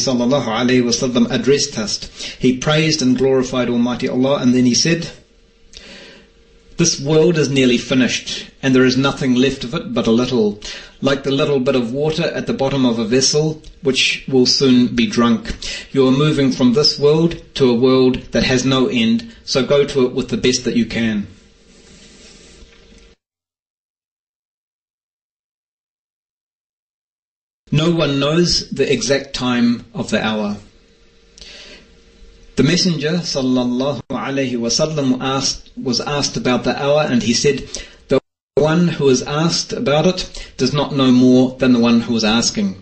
sallallahu alayhi wasallam addressed us. He praised and glorified Almighty Allah, and then he said, "This world is nearly finished, and there is nothing left of it but a little, like the little bit of water at the bottom of a vessel, which will soon be drunk. You are moving from this world to a world that has no end, so go to it with the best that you can." No one knows the exact time of the hour. The Messenger sallallahu alaihi wasallam was asked about the hour, and he said, "The one who is asked about it does not know more than the one who is asking."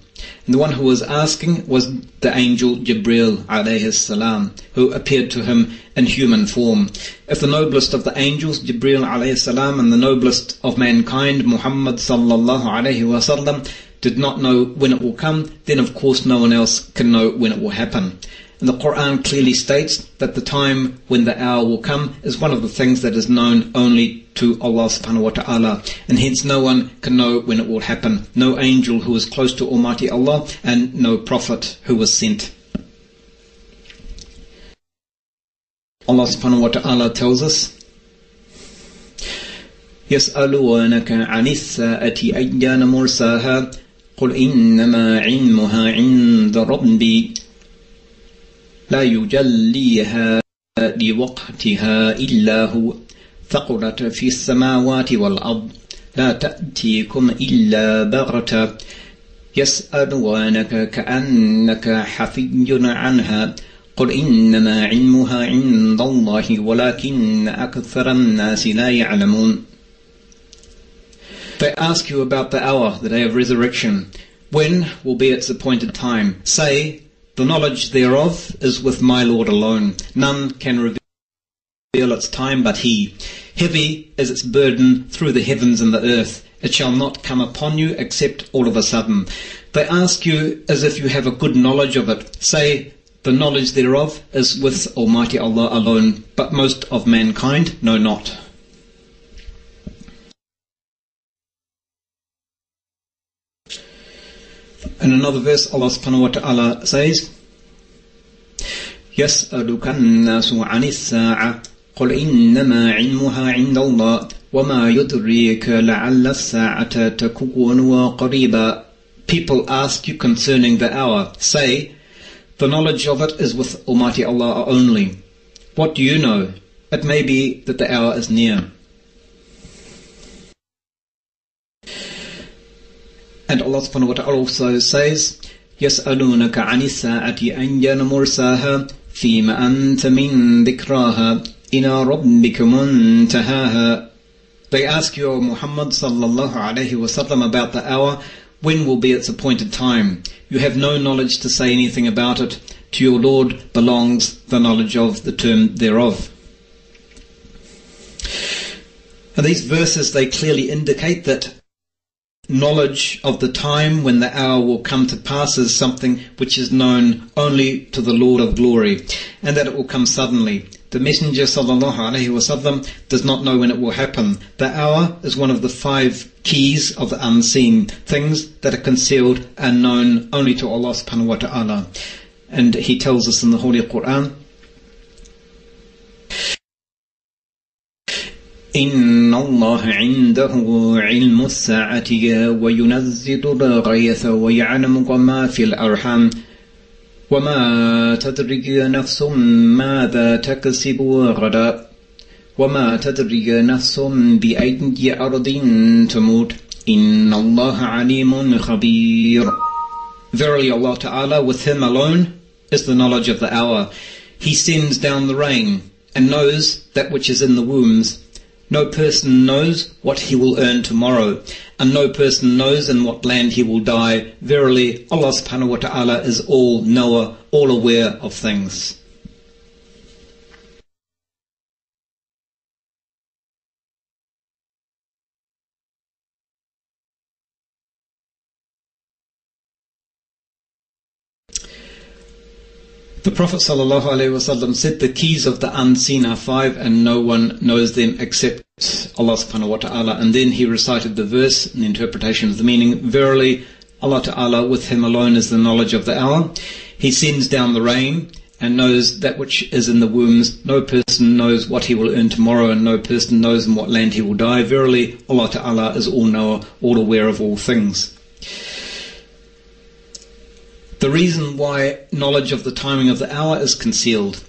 And the one who was asking was the angel Jibril alayhi salam, who appeared to him in human form. If the noblest of the angels, Jibril alayhi salam, and the noblest of mankind, Muhammad sallallahu alayhi wasallam, did not know when it will come, then of course no one else can know when it will happen. And the Quran clearly states that the time when the hour will come is one of the things that is known only to Allah subhanahu wa ta'ala, and hence no one can know when it will happen. No angel who is close to Almighty Allah, and no prophet who was sent. Allah subhanahu wa ta'ala tells us, يَسْأَلُونَكَ عَنِ السَّاعَةِ أَيَّانَ مُرْسَاهَا قُلْ إِنَّمَا عِلْمُهَا عِنْدَ رَبِّي لا يجليها لوقتها إلا هو ثقلت في السماوات والأرض لا تأتيكم إلا بغتة يسألونك كأنك حفي عنها قل إنما علمها عند الله ولكن أكثر الناس لا يعلمون. They ask you about the hour, the day of resurrection. When will be its appointed time? Say, the knowledge thereof is with my Lord alone. None can reveal its time but He. Heavy is its burden through the heavens and the earth. It shall not come upon you except all of a sudden. They ask you as if you have a good knowledge of it. Say, the knowledge thereof is with Almighty Allah alone, but most of mankind know not. In another verse, Allah subhanahu wa ta'ala says, يَسْأَلُكَ النَّاسُ عَنِ السَّاعَةِ قُلْ إِنَّمَا عِلْمُهَا عِنْدَ اللَّهِ وَمَا يُدْرِيكَ لَعَلَّ السَّاعَةَ تَكُونُ قَرِيبًا. People ask you concerning the hour. Say, the knowledge of it is with Almighty Allah only. What do you know? It may be that the hour is near. And Allah subhanahu wa ta'ala also says, يَسْأَلُونَكَ عَنِ السَّاعَةِ أَيَّانَ مُرْسَاهَا فِيمَ أَنْتَ مِنْ ذِكْرَاهَا إِلَى رَبِّكَ مُنْتَهَاهَا. They ask you, O Muhammad sallallahu alayhi wasallam, about the hour. When will be its appointed time? You have no knowledge to say anything about it. To your Lord belongs the knowledge of the term thereof. And these verses, they clearly indicate that knowledge of the time when the hour will come to pass is something which is known only to the Lord of glory, and that it will come suddenly. The Messenger sallallahu alaihi wasallam does not know when it will happen. The hour is one of the 5 keys of the unseen, things that are concealed and known only to Allah subhanahu wa ta'ala. And He tells us in the Holy Quran, إِنَّ اللَّهَ عِنْدَهُ عِلْمُ السَّاعَةِ وَيُنَزِّلُ الْغَيْثَ وَيَعْلَمُ مَا فِي الْأَرْحَامِ وَمَا تَدْرِي نَفْسٌ مَاذَا تَكْسِبُ غَدًا وَمَا تَدْرِي نَفْسٌ بِأَيِّ أَرْضٍ تَمُوتُ إِنَّ اللَّهَ عَلِيمٌ خَبِيرٌ. Verily Allah Ta'ala, with Him alone is the knowledge of the hour. He sends down the rain and knows that which is in the wombs. No person knows what he will earn tomorrow, and no person knows in what land he will die. Verily, Allah subhanahu wa ta'ala is all knower, all aware of things. The Prophet ﷺ said the keys of the unseen are 5 and no one knows them except Allah subhanahu wa ta'ala. And then he recited the verse and the interpretation of the meaning. Verily, Allah ta'ala, with Him alone is the knowledge of the hour. He sends down the rain and knows that which is in the wombs. No person knows what he will earn tomorrow, and no person knows in what land he will die. Verily, Allah Ta'ala is all-knower, all-aware of all things. The reason why knowledge of the timing of the hour is concealed.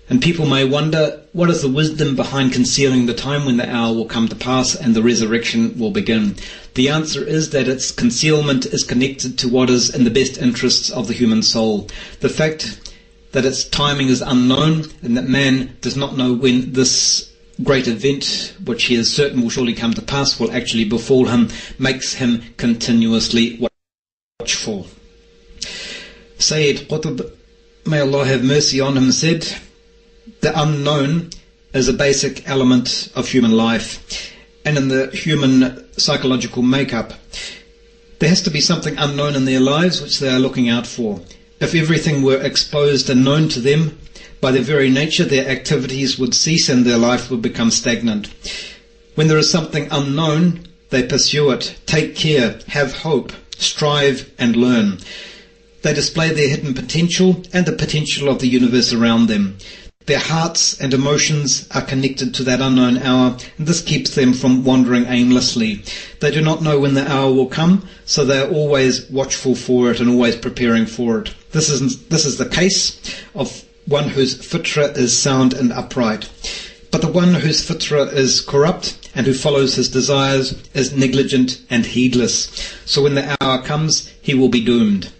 And people may wonder, what is the wisdom behind concealing the time when the hour will come to pass and the resurrection will begin? The answer is that its concealment is connected to what is in the best interests of the human soul. The fact that its timing is unknown and that man does not know when this great event, which he is certain will surely come to pass, will actually befall him, makes him continuously watchful. Sayyid Qutb, may Allah have mercy on him, said, the unknown is a basic element of human life, and in the human psychological makeup. There has to be something unknown in their lives which they are looking out for. If everything were exposed and known to them, by their very nature their activities would cease and their life would become stagnant. When there is something unknown, they pursue it, take care, have hope, strive and learn. They display their hidden potential and the potential of the universe around them. Their hearts and emotions are connected to that unknown hour, and this keeps them from wandering aimlessly. They do not know when the hour will come, so they are always watchful for it and always preparing for it. This is the case of one whose fitra is sound and upright. But the one whose fitra is corrupt and who follows his desires is negligent and heedless. So when the hour comes, he will be doomed.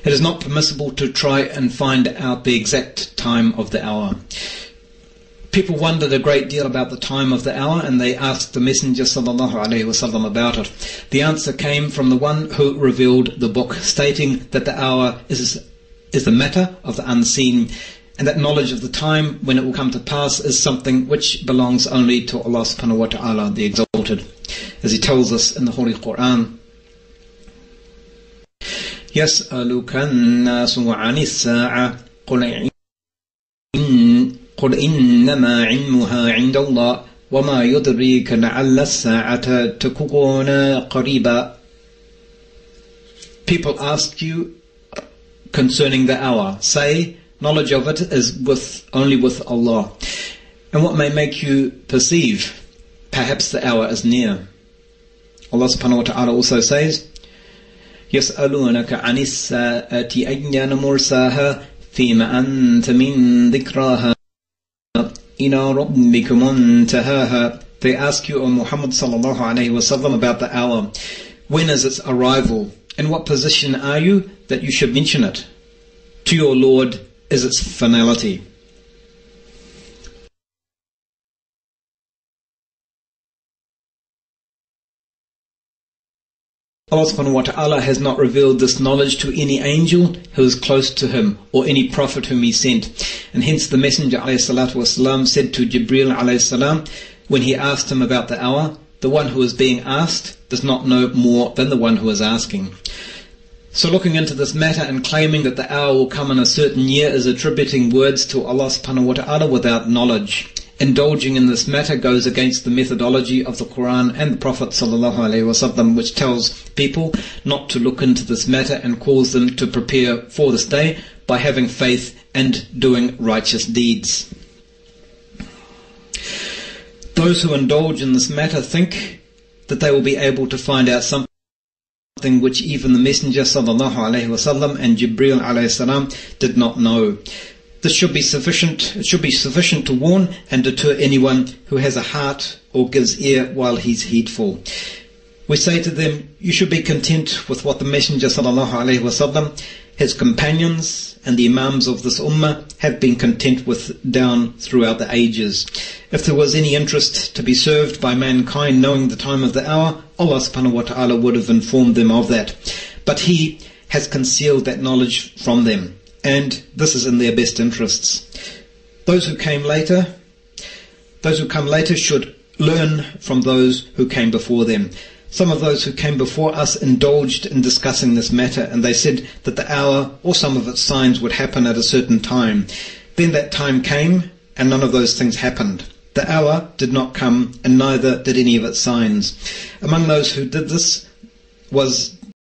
It is not permissible to try and find out the exact time of the hour. People wondered a great deal about the time of the hour, and they asked the Messenger ﷺ about it. The answer came from the one who revealed the book, stating that the hour is the matter of the unseen, and that knowledge of the time when it will come to pass is something which belongs only to Allah subhanahu wa ta'ala, the Exalted, as He tells us in the Holy Quran. يسألك الناس عن الساعة قل إنما علمها عند الله وما يدريك لعل الساعة تكون قريبا. People ask you concerning the hour. Say, knowledge of it is only with Allah. And what may make you perceive, perhaps the hour is near. Allah subhanahu wa ta'ala also says, يسألونك عن الساعة أيان مرساها فيما أنت من ذكراها إلى ربك منتهاها. They ask you, O Muhammad sallallahu alayhi wa sallam, about the hour. When is its arrival? In what position are you that you should mention it? To your Lord is its finality. Allah subhanahu wa ta'ala has not revealed this knowledge to any angel who is close to him or any prophet whom he sent. And hence the Messenger ﷺ said to Jibreel ﷺ when he asked him about the hour, the one who is being asked does not know more than the one who is asking. So looking into this matter and claiming that the hour will come in a certain year is attributing words to Allah subhanahu wa ta'ala without knowledge. Indulging in this matter goes against the methodology of the Quran and the Prophet ﷺ, which tells people not to look into this matter and calls them to prepare for this day by having faith and doing righteous deeds. Those who indulge in this matter think that they will be able to find out something which even the Messenger ﷺ and Jibreel ﷺ did not know. This should be sufficient. It should be sufficient to warn and deter anyone who has a heart or gives ear while he's heedful. We say to them, you should be content with what the Messenger ﷺ, his companions and the Imams of this Ummah have been content with down throughout the ages. If there was any interest to be served by mankind knowing the time of the hour, Allah subhanahu wa ta'ala would have informed them of that. But He has concealed that knowledge from them, and this is in their best interests. Those who come later should learn from those who came before them. Some of those who came before us indulged in discussing this matter, and they said that the hour or some of its signs would happen at a certain time. Then that time came, and none of those things happened. The hour did not come, and neither did any of its signs. Among those who did this was